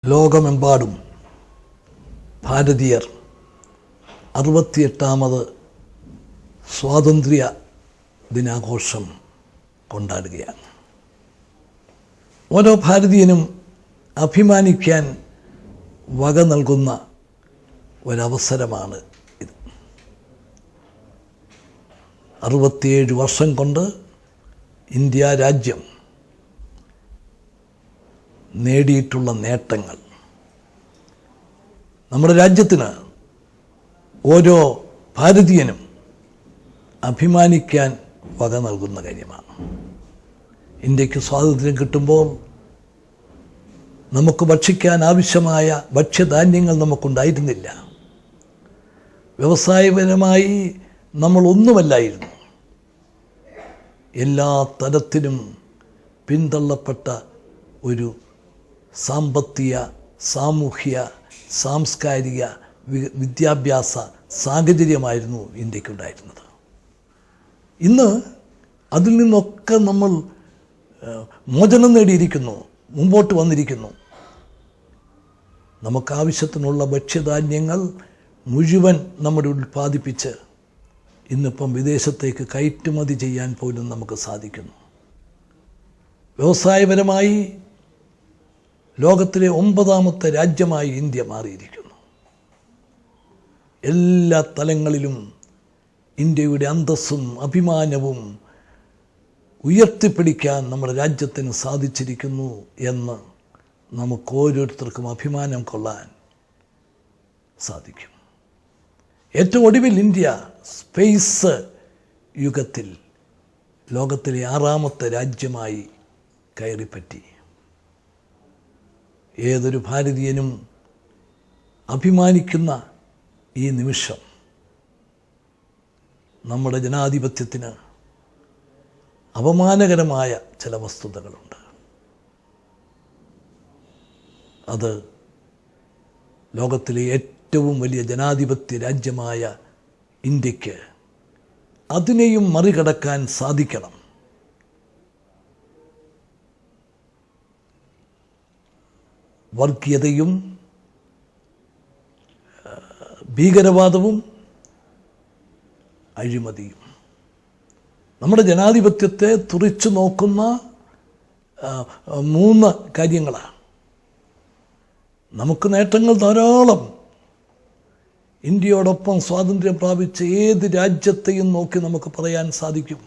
ലോകമെമ്പാടും ഭാരതീയർ 68ാമത് സ്വാതന്ത്ര്യ ദിനാഘോഷം കൊണ്ടാടുകയാണ്. ഓരോ ഭാരതീയനും അഭിമാനിക്കാൻ വക നൽകുന്ന ഒരവസരമാണ് ഇത്. 67 വർഷം കൊണ്ട് ഇന്ത്യ രാജ്യം നേടിയിട്ടുള്ള നേട്ടങ്ങൾ നമ്മുടെ രാജ്യത്തിന് ഓരോ ഭാരതീയനും അഭിമാനിക്കാൻ വക നൽകുന്ന കാര്യമാണ്. ഇന്ത്യക്ക് സ്വാതന്ത്ര്യം കിട്ടുമ്പോൾ നമുക്ക് ഭക്ഷിക്കാൻ ആവശ്യമായ ഭക്ഷ്യധാന്യങ്ങൾ നമുക്കുണ്ടായിരുന്നില്ല. വ്യവസായപരമായി നമ്മൾ ഒന്നുമല്ലായിരുന്നു. എല്ലാ തരത്തിലും പിന്തള്ളപ്പെട്ട ഒരു സാമ്പത്തിക, സാമൂഹ്യ, സാംസ്കാരിക, വിദ്യാഭ്യാസ സാഹചര്യമായിരുന്നു ഇന്ത്യക്കുണ്ടായിരുന്നത്. ഇന്ന് അതിൽ നിന്നൊക്കെ നമ്മൾ മോചനം നേടിയിരിക്കുന്നു, മുമ്പോട്ട് വന്നിരിക്കുന്നു. നമുക്കാവശ്യത്തിനുള്ള ഭക്ഷ്യധാന്യങ്ങൾ മുഴുവൻ നമ്മൾ ഉൽപ്പാദിപ്പിച്ച് ഇന്നിപ്പം വിദേശത്തേക്ക് കയറ്റുമതി ചെയ്യാൻ പോലും നമുക്ക് സാധിക്കുന്നു. വ്യവസായപരമായി ലോകത്തിലെ 9ാമത്തെ രാജ്യമായി ഇന്ത്യ മാറിയിരിക്കുന്നു. എല്ലാ തലങ്ങളിലും ഇന്ത്യയുടെ അന്തസ്സും അഭിമാനവും ഉയർത്തിപ്പിടിക്കാൻ നമ്മുടെ രാജ്യത്തിന് സാധിച്ചിരിക്കുന്നു എന്ന് നമുക്ക് ഓരോരുത്തർക്കും അഭിമാനം കൊള്ളാൻ സാധിക്കും. ഏറ്റവും ഒടുവിൽ ഇന്ത്യ സ്പേസ് യുഗത്തിൽ ലോകത്തിലെ 6ാമത്തെ രാജ്യമായി കയറിപ്പറ്റി. ഏതൊരു ഭാരതീയനും അഭിമാനിക്കുന്ന ഈ നിമിഷം നമ്മുടെ ജനാധിപത്യത്തിന് അപമാനകരമായ ചില വസ്തുതകളുണ്ട്. അത് ലോകത്തിലെ ഏറ്റവും വലിയ ജനാധിപത്യ രാജ്യമായ ഇന്ത്യക്ക് അതിനെയും മറികടക്കാൻ സാധിക്കണം. വർഗീയതയും ഭീകരവാദവും അഴിമതിയും നമ്മുടെ ജനാധിപത്യത്തെ തുറിച്ചു നോക്കുന്ന 3 കാര്യങ്ങളാണ്. നമുക്ക് നേട്ടങ്ങൾ ധാരാളം. ഇന്ത്യയോടൊപ്പം സ്വാതന്ത്ര്യം പ്രാപിച്ച ഏത് രാജ്യത്തെയും നോക്കി നമുക്ക് പറയാൻ സാധിക്കും.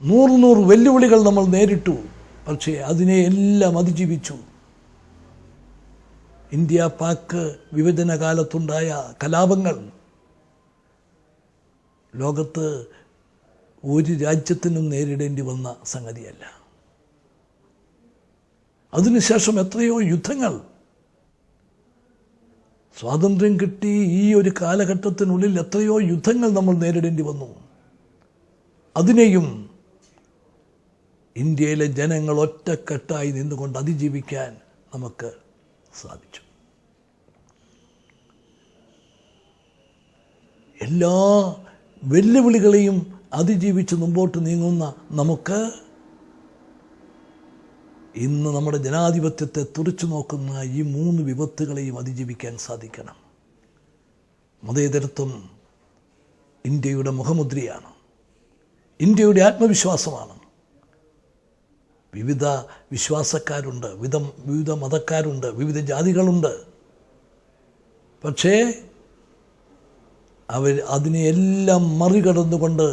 100 വെല്ലുവിളികൾ നമ്മൾ നേരിട്ടു, പക്ഷേ അതിനെ എല്ലാം അതിജീവിച്ചു. ഇന്ത്യ പാക് വിഭജന കാലത്തുണ്ടായ കലാപങ്ങൾ ലോകത്ത് ഒരു രാജ്യത്തിനും നേരിടേണ്ടി വന്ന സംഗതിയല്ല. അതിനുശേഷം എത്രയോ യുദ്ധങ്ങൾ. സ്വാതന്ത്ര്യം കിട്ടി ഈ ഒരു കാലഘട്ടത്തിനുള്ളിൽ എത്രയോ യുദ്ധങ്ങൾ നമ്മൾ നേരിടേണ്ടി വന്നു. അതിനെയും ഇന്ത്യയിലെ ജനങ്ങൾ ഒറ്റക്കെട്ടായി നിന്നുകൊണ്ട് അതിജീവിക്കാൻ നമുക്ക് സാധിച്ചു. എല്ലാ വെല്ലുവിളികളെയും അതിജീവിച്ച് മുമ്പോട്ട് നീങ്ങുന്ന നമുക്ക് ഇന്ന് നമ്മുടെ ജനാധിപത്യത്തെ തുറിച്ചു നോക്കുന്ന ഈ 3 വിപത്തുകളെയും അതിജീവിക്കാൻ സാധിക്കണം. മതേതരത്വം ഇന്ത്യയുടെ മുഖമുദ്രയാണ്, ഇന്ത്യയുടെ ആത്മവിശ്വാസമാണ്. വിവിധ വിശ്വാസക്കാരുണ്ട്, വിവിധ മതക്കാരുണ്ട്, വിവിധ ജാതികളുണ്ട്. പക്ഷേ അതിനെയെല്ലാം മറികടന്നുകൊണ്ട്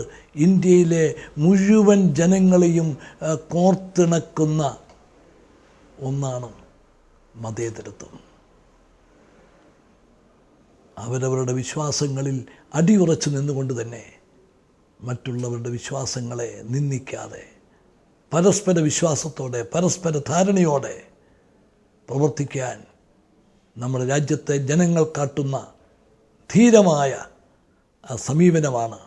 ഇന്ത്യയിലെ മുഴുവൻ ജനങ്ങളെയും കോർത്തിണക്കുന്ന ഒന്നാണ് മതേതരത്വം. അവരവരുടെ വിശ്വാസങ്ങളിൽ അടിയുറച്ചു നിന്നുകൊണ്ട് തന്നെ മറ്റുള്ളവരുടെ വിശ്വാസങ്ങളെ നിന്ദിക്കാതെ പരസ്പര വിശ്വാസത്തോടെ, പരസ്പര ധാരണയോടെ പ്രവർത്തിക്കാൻ നമ്മുടെ രാജ്യത്തെ ജനങ്ങൾ കാട്ടുന്ന ധീരമായ സമീപനമാണ്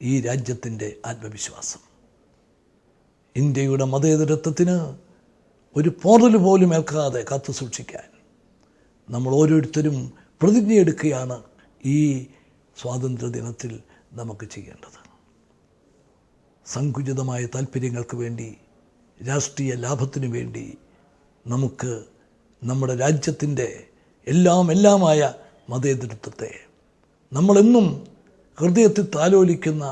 ഈ രാജ്യത്തിൻ്റെ ആത്മവിശ്വാസം. ഇന്ത്യയുടെ മതേതരത്വത്തിന് ഒരു പോറൽ പോലും ഏൽക്കാതെ കാത്തു സൂക്ഷിക്കാൻ നമ്മൾ ഓരോരുത്തരും പ്രതിജ്ഞയെടുക്കുകയാണ് ഈ സ്വാതന്ത്ര്യദിനത്തിൽ നമുക്ക് ചെയ്യേണ്ടത്. സങ്കുചിതമായ താല്പര്യങ്ങൾക്ക് വേണ്ടി, രാഷ്ട്രീയ ലാഭത്തിനു വേണ്ടി നമുക്ക് നമ്മുടെ രാജ്യത്തിൻ്റെ എല്ലാമായ മതേതരത്വത്തെ, നമ്മളെന്നും ഹൃദയത്തിൽ താലോലിക്കുന്ന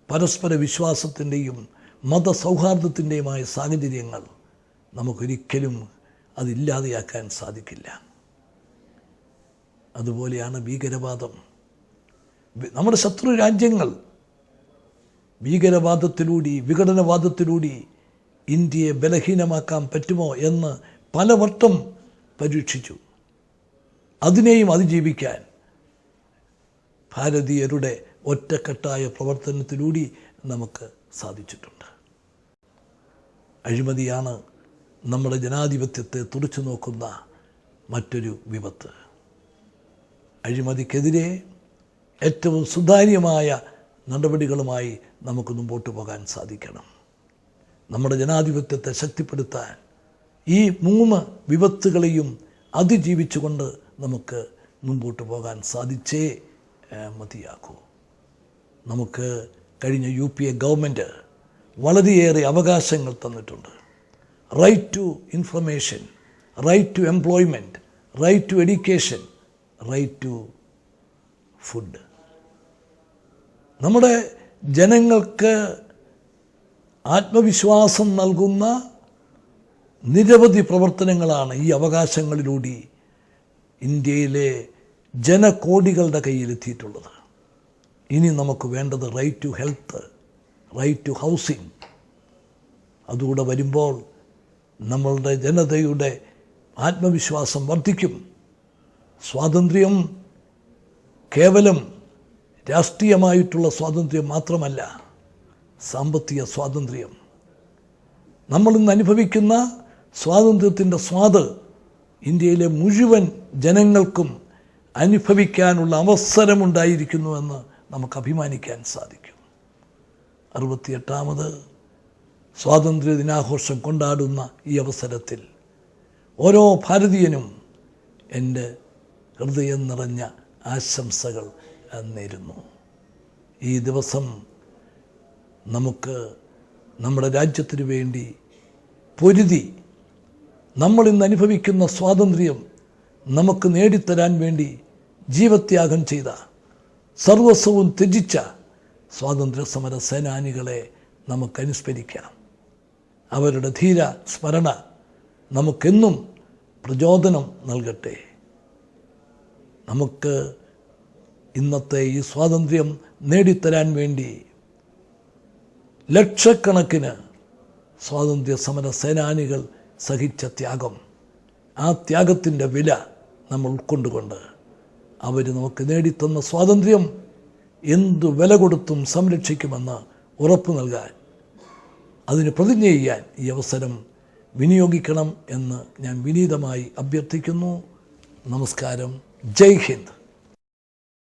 പരസ്പര വിശ്വാസത്തിൻ്റെയും മതസൗഹാർദ്ദത്തിൻ്റെയുമായ സാഹചര്യങ്ങൾ നമുക്കൊരിക്കലും അതില്ലാതെയാക്കാൻ സാധിക്കില്ല. അതുപോലെയാണ് ഭീകരവാദം. നമ്മുടെ ശത്രു രാജ്യങ്ങൾ ഭീകരവാദത്തിലൂടെ, വിഘടനവാദത്തിലൂടെ ഇന്ത്യയെ ബലഹീനമാക്കാൻ പറ്റുമോ എന്ന് പലവട്ടം പരീക്ഷിച്ചു. അതിനെയും അതിജീവിക്കാൻ ഭാരതീയരുടെ ഒറ്റക്കെട്ടായ പ്രവർത്തനത്തിലൂടെ നമുക്ക് സാധിച്ചിട്ടുണ്ട്. അഴിമതിയാണ് നമ്മുടെ ജനാധിപത്യത്തെ തുറച്ചു നോക്കുന്ന മറ്റൊരു വിപത്ത്. അഴിമതിക്കെതിരെ ഏറ്റവും സുതാര്യമായ നടപടികളുമായി നമുക്ക് മുമ്പോട്ട് പോകാൻ സാധിക്കണം. നമ്മുടെ ജനാധിപത്യത്തെ ശക്തിപ്പെടുത്താൻ ഈ 3 വിപത്തുകളെയും അതിജീവിച്ചുകൊണ്ട് നമുക്ക് മുമ്പോട്ട് പോകാൻ സാധിച്ചേ മതിയാകൂ. നമുക്ക് കഴിഞ്ഞ UPA ഗവൺമെൻറ് വളരെയേറെ അവകാശങ്ങൾ തന്നിട്ടുണ്ട്. Right to information, right to employment, right to education, right to food. നമ്മുടെ ജനങ്ങൾക്ക് ആത്മവിശ്വാസം നൽകുന്ന നിരവധി പ്രവർത്തനങ്ങളാണ് ഈ അവകാശങ്ങളിലൂടെ ഇന്ത്യയിലെ ജനകോടികളുടെ കയ്യിലെത്തിയിട്ടുള്ളത്. ഇനി നമുക്ക് വേണ്ടത് right to health, right to housing. അതുകൂടെ വരുമ്പോൾ നമ്മളുടെ ജനതയുടെ ആത്മവിശ്വാസം വർദ്ധിക്കും. സ്വാതന്ത്ര്യം കേവലം രാഷ്ട്രീയമായിട്ടുള്ള സ്വാതന്ത്ര്യം മാത്രമല്ല, സാമ്പത്തിക സ്വാതന്ത്ര്യം. നമ്മളിന്ന് അനുഭവിക്കുന്ന സ്വാതന്ത്ര്യത്തിൻ്റെ സ്വാദ് ഇന്ത്യയിലെ മുഴുവൻ ജനങ്ങൾക്കും അനുഭവിക്കാനുള്ള അവസരമുണ്ടായിരിക്കുന്നുവെന്ന് നമുക്ക് അഭിമാനിക്കാൻ സാധിക്കും. 68ാമത് സ്വാതന്ത്ര്യ ദിനാഘോഷം കൊണ്ടാടുന്ന ഈ അവസരത്തിൽ ഓരോ ഭാരതീയനും എൻ്റെ ഹൃദയം നിറഞ്ഞ ആശംസകൾ നേരുന്നു. ഈ ദിവസം നമുക്ക് നമ്മുടെ രാജ്യത്തിനു വേണ്ടി പൊരുതി നമ്മളിന്ന് അനുഭവിക്കുന്ന സ്വാതന്ത്ര്യം നമുക്ക് നേടിത്തരാൻ വേണ്ടി ജീവത്യാഗം ചെയ്ത, സർവസ്വവും ത്യജിച്ച സ്വാതന്ത്ര്യ സമര സേനാനികളെ നമുക്ക് അനുസ്മരിക്കാം. അവരുടെ ധീര സ്മരണ നമുക്കെന്നും പ്രചോദനം നൽകട്ടെ. നമുക്ക് ഇന്നത്തെ ഈ സ്വാതന്ത്ര്യം നേടിത്തരാൻ വേണ്ടി ലക്ഷക്കണക്കിന് സ്വാതന്ത്ര്യ സമര സേനാനികൾ സഹിച്ച ത്യാഗം, ആ ത്യാഗത്തിൻ്റെ വില നമ്മൾ ഉൾക്കൊണ്ടുകൊണ്ട് അവർ നമുക്ക് നേടിത്തന്ന സ്വാതന്ത്ര്യം എന്തു വില കൊടുത്തും സംരക്ഷിക്കുമെന്ന് ഉറപ്പു നൽകാൻ, അതിന് പ്രതിജ്ഞ ചെയ്യാൻ ഈ അവസരം വിനിയോഗിക്കണം എന്ന് ഞാൻ വിനീതമായി അഭ്യർത്ഥിക്കുന്നു. നമസ്കാരം. ജയ് ഹിന്ദ്.